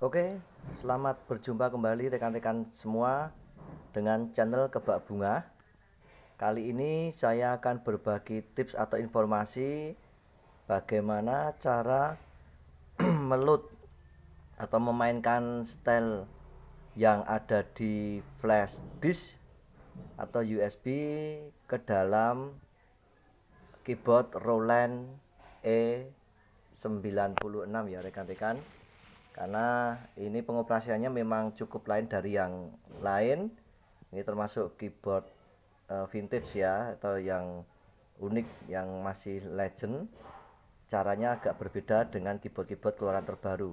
Oke, selamat berjumpa kembali rekan-rekan semua dengan channel Kebak Bunga. Kali ini saya akan berbagi tips atau informasi bagaimana cara meload atau memainkan style yang ada di flash disk atau USB ke dalam keyboard Roland E96 ya rekan-rekan. Karena ini pengoperasiannya memang cukup lain dari yang lain. Ini termasuk keyboard vintage ya, atau yang unik, yang masih legend. Caranya agak berbeda dengan keyboard-keyboard keluaran terbaru.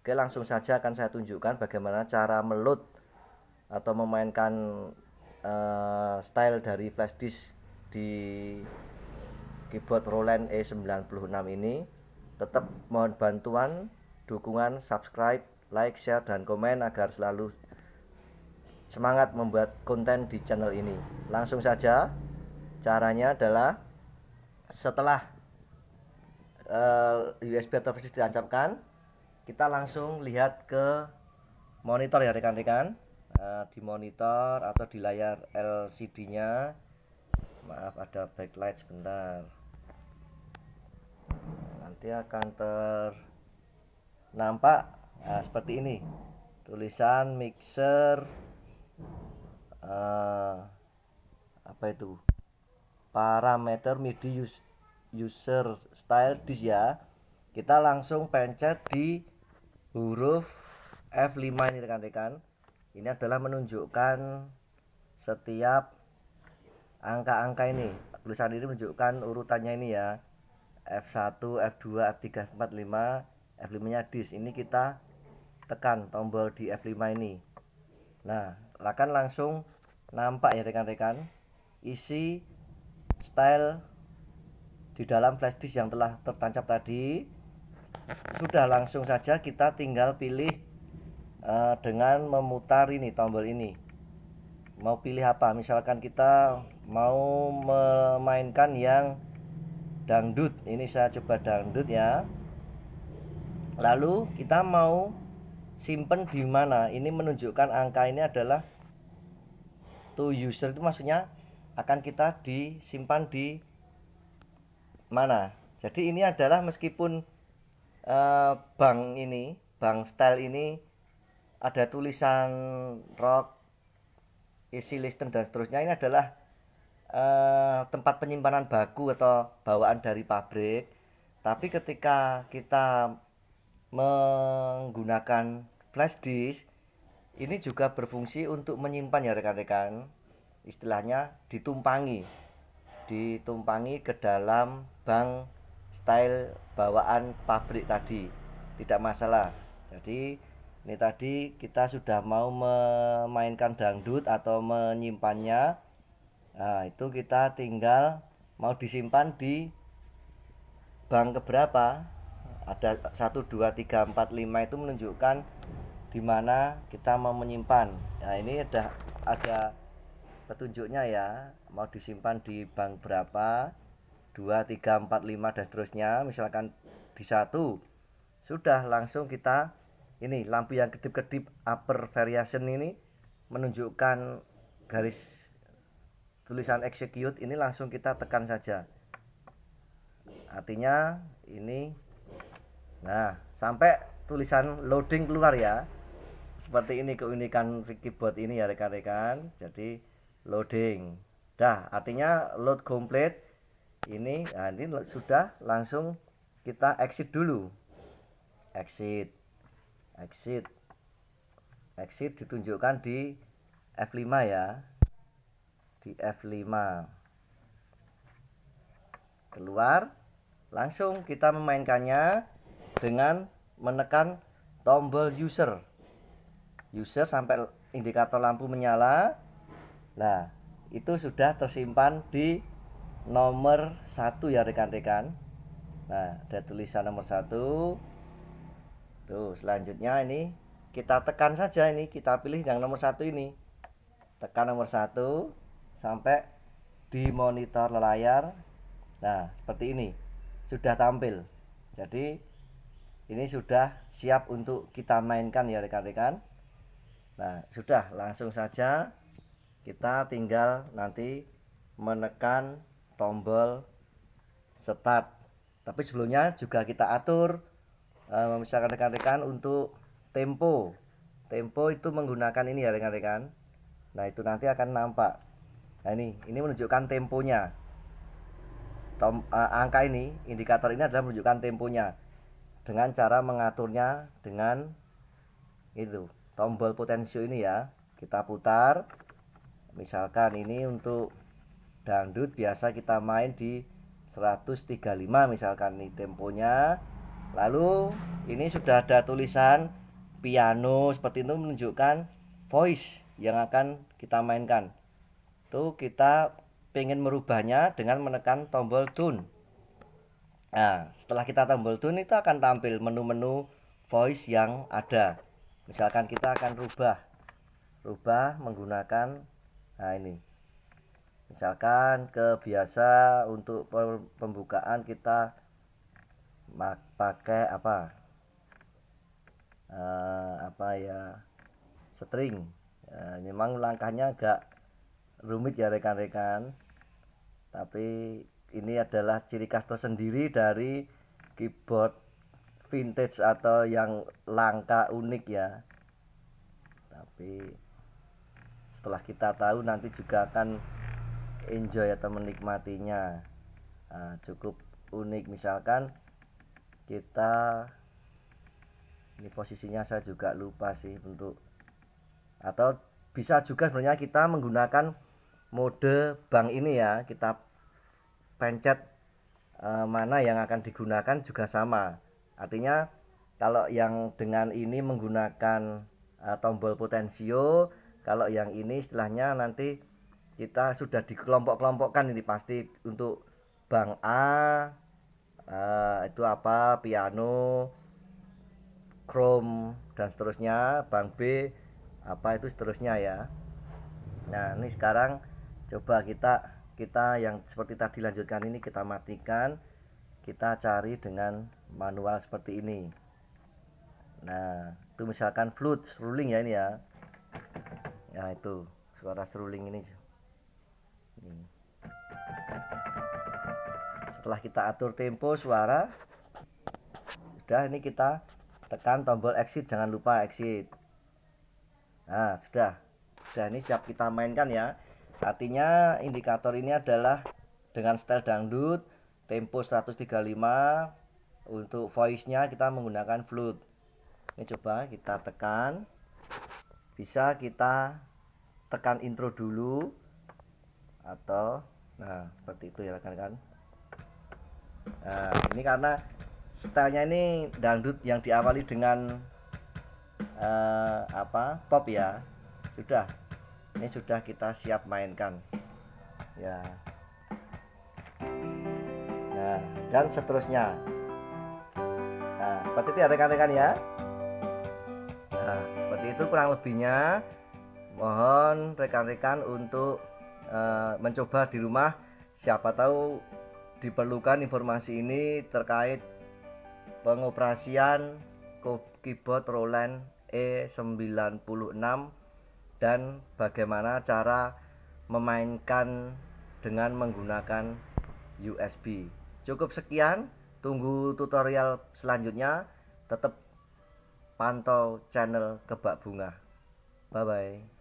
Oke, langsung saja akan saya tunjukkan bagaimana cara meload atau memainkan style dari flash disk di keyboard Roland E96 ini. Tetap mohon bantuan, dukungan, subscribe, like, share, dan komen agar selalu semangat membuat konten di channel ini. Langsung saja, caranya adalah setelah USB atau flash disk ditancapkan, kita langsung lihat ke monitor ya rekan-rekan. Di monitor atau di layar LCD-nya, maaf ada backlight sebentar, nanti akan nampak seperti ini tulisan mixer apa itu, parameter MIDI user style disk ya. Kita langsung pencet di huruf F5 ini rekan-rekan. Ini adalah menunjukkan setiap angka-angka ini. Tulisan ini menunjukkan urutannya ini ya. F1, F2, F3, F4, F5. F5 nya disk. Ini kita tekan tombol di F5 ini. Nah, akan langsung nampak ya rekan-rekan isi style di dalam flash disk yang telah tertancap tadi. Sudah, langsung saja kita tinggal pilih dengan memutar ini tombol ini. Mau pilih apa? Misalkan kita mau memainkan yang dangdut. Ini saya coba dangdut ya. Lalu kita mau simpen di mana? Ini menunjukkan angka ini adalah to user, itu maksudnya akan kita disimpan di mana. Jadi ini adalah meskipun bank style ini ada tulisan rock, easy listen dan seterusnya, ini adalah tempat penyimpanan baku atau bawaan dari pabrik. Tapi ketika kita menggunakan flash disk, ini juga berfungsi untuk menyimpan ya rekan-rekan. Istilahnya ditumpangi ke dalam bank style bawaan pabrik tadi, tidak masalah. Jadi ini tadi kita sudah mau memainkan dangdut atau menyimpannya. Nah, itu kita tinggal mau disimpan di bank keberapa. Ada 1, 2, 3, 4, 5 itu menunjukkan di mana kita mau menyimpan. Nah, ini ada petunjuknya ya, mau disimpan di bank berapa, 2, 3, 4, 5 dan seterusnya. Misalkan di 1, sudah langsung kita ini lampu yang kedip-kedip upper variation ini menunjukkan garis tulisan execute, ini langsung kita tekan saja. Artinya ini, nah, sampai tulisan loading keluar ya. Seperti ini keunikan keyboard ini ya rekan-rekan. Jadi loading. Dah, artinya load complete. Ini, nah ini sudah, langsung kita exit dulu. Exit ditunjukkan di F5 ya. Di F5. Keluar, langsung kita memainkannya dengan menekan tombol user sampai indikator lampu menyala. Nah, itu sudah tersimpan di nomor 1 ya rekan-rekan. Nah, ada tulisan nomor 1. Tuh, selanjutnya ini kita tekan saja, ini kita pilih yang nomor 1 ini. Tekan nomor 1 sampai di monitor layar. Nah, seperti ini sudah tampil. Jadi ini sudah siap untuk kita mainkan ya rekan-rekan. Nah, sudah, langsung saja kita tinggal nanti menekan tombol start. Tapi sebelumnya juga kita atur misalkan rekan-rekan untuk tempo. Tempo itu menggunakan ini ya rekan-rekan. Nah, itu nanti akan nampak. Nah, ini menunjukkan temponya. Angka ini, indikator ini adalah menunjukkan temponya dengan cara mengaturnya dengan itu tombol potensio ini ya. Kita putar. Misalkan ini untuk dangdut biasa kita main di 135 misalkan nih temponya. Lalu ini sudah ada tulisan piano seperti itu menunjukkan voice yang akan kita mainkan. Tuh kita pengen merubahnya dengan menekan tombol tune. Nah, setelah kita tombol tune itu akan tampil menu-menu voice yang ada. Misalkan kita akan rubah menggunakan nah ini. Misalkan ke biasa untuk pembukaan kita pakai apa ya, string. Memang langkahnya agak rumit ya rekan-rekan, tapi ini adalah ciri khas tersendiri dari keyboard vintage atau yang langka unik ya. Tapi setelah kita tahu nanti juga akan enjoy atau menikmatinya. Nah, cukup unik. Misalkan kita ini posisinya saya juga lupa sih untuk, atau bisa juga sebenarnya kita menggunakan mode bank ini ya, kita pencet mana yang akan digunakan juga sama. Artinya kalau yang dengan ini menggunakan tombol potensio, kalau yang ini istilahnya nanti kita sudah dikelompok-kelompokkan ini pasti untuk bank A itu apa, piano, chrome dan seterusnya, bank B apa itu seterusnya ya. Nah, ini sekarang coba kita yang seperti tadi lanjutkan ini kita matikan, kita cari dengan manual seperti ini. Nah, itu misalkan flute ruling ya ini ya. Nah, itu suara seruling ini. Setelah kita atur tempo suara, sudah, ini kita tekan tombol exit, jangan lupa exit. Nah, sudah ini siap kita mainkan ya. Artinya indikator ini adalah dengan style dangdut, tempo 135. Untuk voice-nya kita menggunakan flute. Ini coba kita tekan. Bisa kita tekan intro dulu atau nah seperti itu ya rekan-rekan. Nah, ini karena stylenya ini dangdut yang diawali dengan pop ya. Sudah, ini sudah kita siap mainkan ya. Nah, dan seterusnya. Nah, seperti itu ya rekan-rekan ya. Nah, seperti itu kurang lebihnya. Mohon rekan-rekan untuk mencoba di rumah. Siapa tahu diperlukan informasi ini terkait pengoperasian keyboard Roland E96 dan bagaimana cara memainkan dengan menggunakan USB. Cukup sekian, tunggu tutorial selanjutnya. Tetap pantau channel Kebak Bunga. Bye bye.